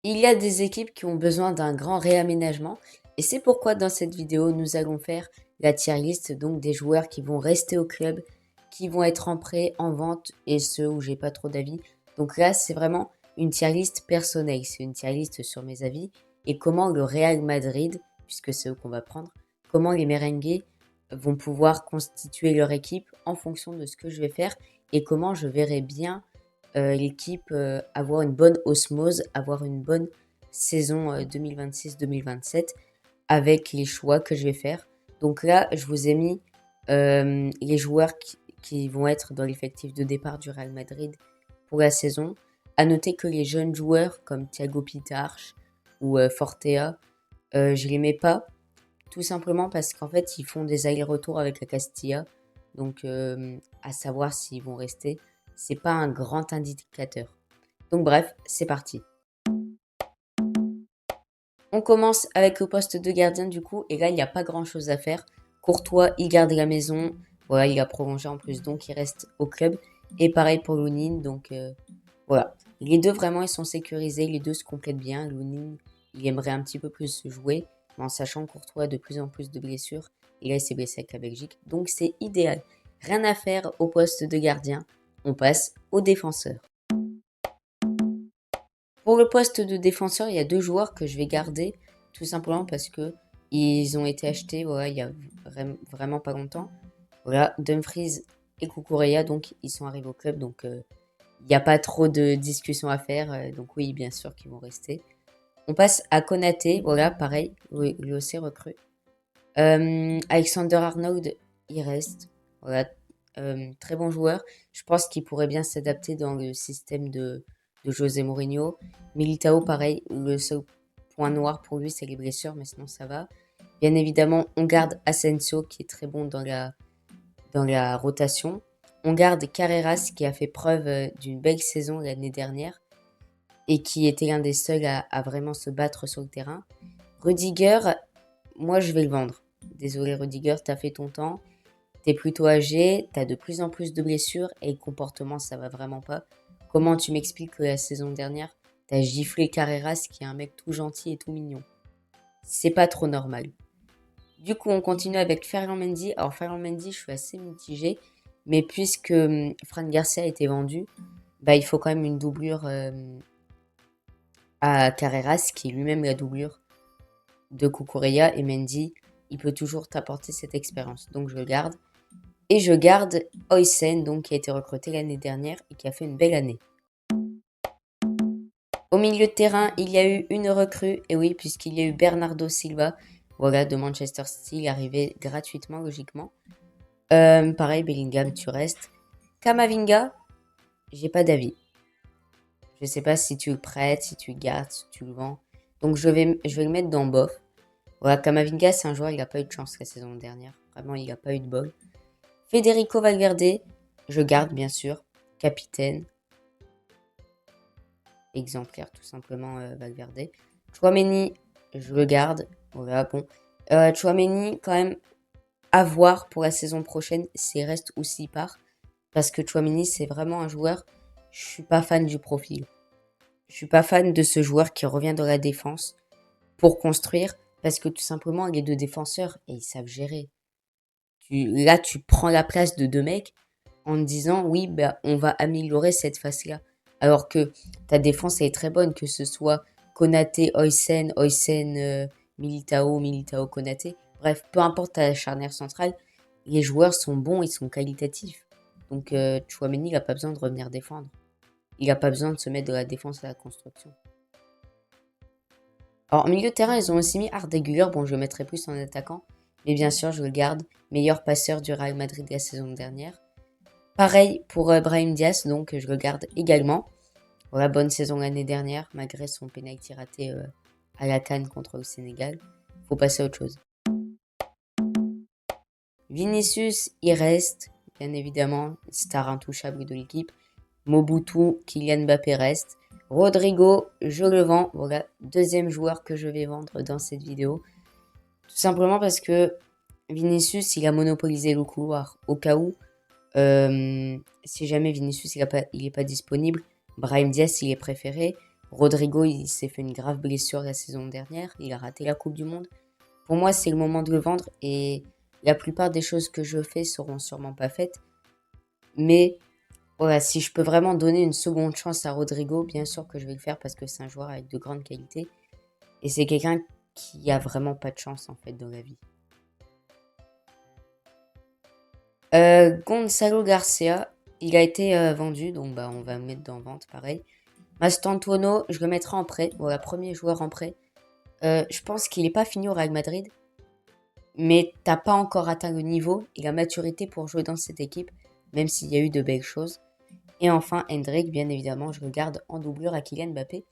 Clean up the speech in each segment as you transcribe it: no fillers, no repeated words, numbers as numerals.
Il y a des équipes qui ont besoin d'un grand réaménagement et c'est pourquoi dans cette vidéo, nous allons faire la tier list donc des joueurs qui vont rester au club, qui vont être en prêt, en vente et ceux où j'ai pas trop d'avis. Donc là, c'est vraiment une tier list personnelle, c'est une tier list sur mes avis et comment le Real Madrid, puisque c'est eux qu'on va prendre, comment les merengues vont pouvoir constituer leur équipe en fonction de ce que je vais faire et comment je verrai bien l'équipe avoir une bonne osmose, avoir une bonne saison 2026-2027 avec les choix que je vais faire. Donc là, je vous ai mis les joueurs qui vont être dans l'effectif de départ du Real Madrid pour la saison. À noter que les jeunes joueurs comme Thiago Pitarch ou Fortea, je les mets pas, tout simplement parce qu'en fait, ils font des allers-retours avec la Castilla. Donc, à savoir s'ils vont rester, c'est pas un grand indicateur. Donc, bref, c'est parti. On commence avec le poste de gardien du coup, et là, il n'y a pas grand-chose à faire. Courtois, il garde la maison. Voilà, il a prolongé en plus, donc il reste au club. Et pareil pour Lounine, donc voilà. Les deux, vraiment, ils sont sécurisés. Les deux se complètent bien. Lounine, il aimerait un petit peu plus jouer, mais en sachant que Courtois a de plus en plus de blessures. Et là, il s'est blessé avec la Belgique. Donc, c'est idéal. Rien à faire au poste de gardien. On passe au défenseur. Pour le poste de défenseur, il y a deux joueurs que je vais garder, tout simplement parce que ils ont été achetés voilà, il y a vraiment pas longtemps. Voilà, Dumfries et Cucurella, donc ils sont arrivés au club, donc il n'y a pas trop de discussions à faire, donc oui, bien sûr qu'ils vont rester. On passe à Konaté, voilà, pareil, lui aussi recrue. Alexander Arnold, il reste, voilà, très bon joueur. Je pense qu'il pourrait bien s'adapter dans le système de José Mourinho. Militao, pareil, le seul point noir pour lui, c'est les blessures, mais sinon ça va. Bien évidemment, on garde Asensio, qui est très bon dans la rotation. On garde Carreras, qui a fait preuve d'une belle saison l'année dernière et qui était l'un des seuls à vraiment se battre sur le terrain. Rudiger, moi je vais le vendre. Désolé Rudiger, t'as fait ton temps. T'es plutôt âgé, t'as de plus en plus de blessures et le comportement ça va vraiment pas. Comment tu m'expliques que la saison dernière, t'as giflé Carreras qui est un mec tout gentil et tout mignon? C'est pas trop normal. Du coup, on continue avec Ferland Mendy. Alors Ferland Mendy, je suis assez mitigée, mais puisque Fran Garcia a été vendu, bah il faut quand même une doublure à Carreras qui est lui-même la doublure de Cucurella et Mendy. Il peut toujours t'apporter cette expérience, donc je le garde. Et je garde Oysen, donc, qui a été recruté l'année dernière et qui a fait une belle année. Au milieu de terrain, il y a eu une recrue, et oui, puisqu'il y a eu Bernardo Silva, voilà, de Manchester City, arrivé gratuitement, logiquement. Pareil, Bellingham, tu restes. Kamavinga, j'ai pas d'avis. Je sais pas si tu le prêtes, si tu le gardes, si tu le vends. Donc je vais le mettre dans bof. Voilà, Kamavinga, c'est un joueur, il a pas eu de chance la saison dernière. Vraiment, il a pas eu de bol. Federico Valverde, je garde bien sûr. Capitaine, exemplaire tout simplement Valverde. Chouameni, je le garde. Voilà, bon. Chouameni, quand même, à voir pour la saison prochaine s'il reste ou s'il part. Parce que Chouameni, c'est vraiment un joueur, je suis pas fan du profil. Je suis pas fan de ce joueur qui revient dans la défense pour construire. Parce que tout simplement, il est deux défenseurs et ils savent gérer. Là, tu prends la place de deux mecs en te disant oui, bah, on va améliorer cette face-là. Alors que ta défense elle est très bonne, que ce soit Konaté, Oysen, Oysen, Militao, Militao, Konaté. Bref, peu importe ta charnière centrale, les joueurs sont bons, ils sont qualitatifs. Donc Chouameni, il n'a pas besoin de revenir défendre. Il n'a pas besoin de se mettre de la défense à la construction. Alors, en milieu de terrain, ils ont aussi mis Ardeguler. Bon, je le mettrai plus en attaquant. Mais bien sûr, je le garde. Meilleur passeur du Real Madrid de la saison dernière. Pareil pour Brahim Diaz, donc je le garde également. Voilà, bonne saison l'année dernière, malgré son penalty raté à la CAN contre le Sénégal. Faut passer à autre chose. Vinicius, il reste, bien évidemment, star intouchable de l'équipe. Mobutu, Kylian Mbappé reste. Rodrigo, je le vends. Voilà, deuxième joueur que je vais vendre dans cette vidéo. Tout simplement parce que Vinicius, il a monopolisé le couloir. Au cas où, si jamais Vinicius il est pas disponible, Brahim Diaz il est préféré. Rodrigo, il s'est fait une grave blessure la saison dernière. Il a raté la Coupe du Monde. Pour moi, c'est le moment de le vendre et la plupart des choses que je fais seront sûrement pas faites. Mais voilà, si je peux vraiment donner une seconde chance à Rodrigo, bien sûr que je vais le faire parce que c'est un joueur avec de grandes qualités. Et c'est quelqu'un qui a vraiment pas de chance en fait dans la vie. Gonzalo Garcia, il a été vendu, donc bah, on va le mettre dans vente pareil. Mastantuono, je le mettrai en prêt. Voilà, premier joueur en prêt. Je pense qu'il n'est pas fini au Real Madrid, mais t'as pas encore atteint le niveau et la maturité pour jouer dans cette équipe, même s'il y a eu de belles choses. Et enfin, Hendrik, bien évidemment, je le garde en doublure à Kylian Mbappé.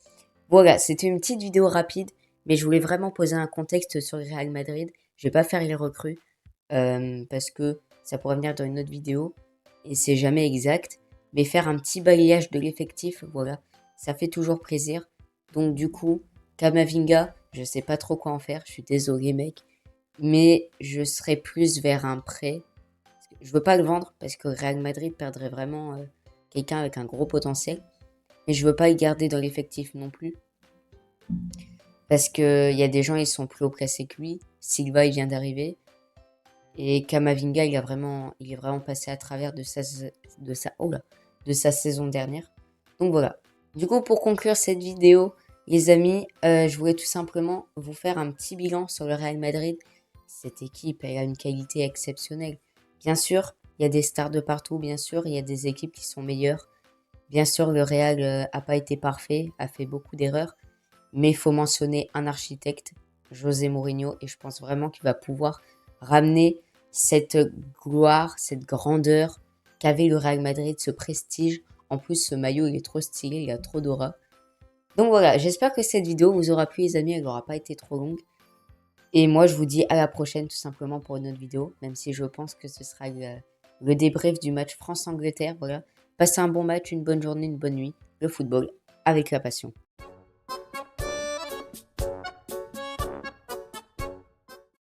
Voilà, c'était une petite vidéo rapide, mais je voulais vraiment poser un contexte sur le Real Madrid. Je vais pas faire les recrues, parce que ça pourrait venir dans une autre vidéo, et c'est jamais exact. Mais faire un petit balayage de l'effectif, voilà, ça fait toujours plaisir. Donc du coup, Kamavinga, je sais pas trop quoi en faire, je suis désolé mec, mais je serais plus vers un prêt. Je veux pas le vendre parce que Real Madrid perdrait vraiment quelqu'un avec un gros potentiel. Mais je veux pas le garder dans l'effectif non plus. Parce que y a des gens, ils sont plus haut placés que lui. Silva, il vient d'arriver. Et Kamavinga, il est vraiment passé à travers de sa saison dernière. Donc voilà. Du coup, pour conclure cette vidéo, les amis, je voulais tout simplement vous faire un petit bilan sur le Real Madrid. Cette équipe, elle a une qualité exceptionnelle. Bien sûr, il y a des stars de partout. Bien sûr, il y a des équipes qui sont meilleures. Bien sûr, le Real a pas été parfait, a fait beaucoup d'erreurs. Mais il faut mentionner un architecte, José Mourinho, et je pense vraiment qu'il va pouvoir ramener cette gloire, cette grandeur qu'avait le Real Madrid, ce prestige. En plus, ce maillot, il est trop stylé, il a trop d'aura. Donc voilà, j'espère que cette vidéo vous aura plu les amis, elle n'aura pas été trop longue. Et moi, je vous dis à la prochaine tout simplement pour une autre vidéo, même si je pense que ce sera le débrief du match France-Angleterre. Voilà. Passez un bon match, une bonne journée, une bonne nuit. Le football avec la passion.